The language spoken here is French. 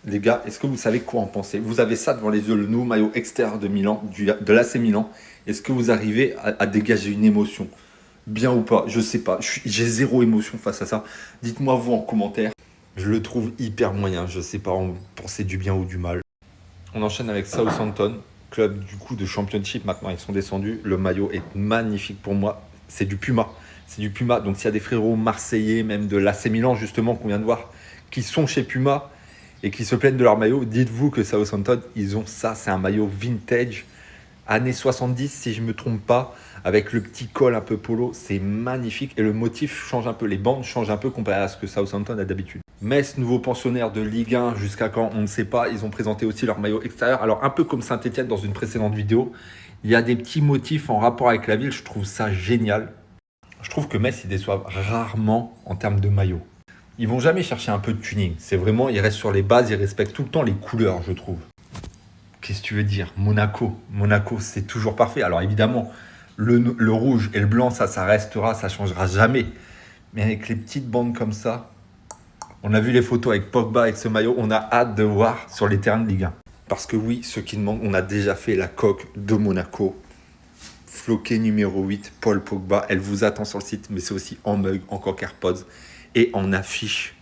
Les gars, est-ce que vous savez quoi en penser? Vous avez ça devant les yeux, le nouveau maillot extérieur de Milan, de l'AC Milan. Est-ce que vous arrivez à dégager une émotion? Bien ou pas? Je sais pas. J'ai zéro émotion face à ça. Dites-moi vous en commentaire. Je le trouve hyper moyen. Je sais pas en penser du bien ou du mal. On enchaîne avec Southampton, club du coup de Championship. Maintenant, ils sont descendus. Le maillot est magnifique pour moi. C'est du Puma. C'est du Puma. Donc, s'il y a des frérots marseillais, même de l'AC Milan, justement, qu'on vient de voir, qui sont chez Puma et qui se plaignent de leur maillot, dites-vous que Southampton, ils ont ça. C'est un maillot vintage, années 70, si je ne me trompe pas, avec le petit col un peu polo. C'est magnifique. Et le motif change un peu. Les bandes changent un peu comparé à ce que Southampton a d'habitude. Metz, nouveau pensionnaire de Ligue 1, jusqu'à quand on ne sait pas. Ils ont présenté aussi leur maillot extérieur. Alors un peu comme Saint-Etienne dans une précédente vidéo, il y a des petits motifs en rapport avec la ville. Je trouve ça génial. Je trouve que Metz, ils déçoivent rarement en termes de maillot. Ils vont jamais chercher un peu de tuning. C'est vraiment, ils restent sur les bases, ils respectent tout le temps les couleurs, je trouve. Qu'est-ce que tu veux dire? Monaco. Monaco, c'est toujours parfait. Alors évidemment, le rouge et le blanc, ça restera, ça changera jamais. Mais avec les petites bandes comme ça, on a vu les photos avec Pogba, avec ce maillot, on a hâte de voir sur les terrains de Ligue 1. Parce que oui, ceux qui demandent, on a déjà fait la coque de Monaco. Floqué numéro 8, Paul Pogba. Elle vous attend sur le site, mais c'est aussi en mug, en coque AirPods et en affiche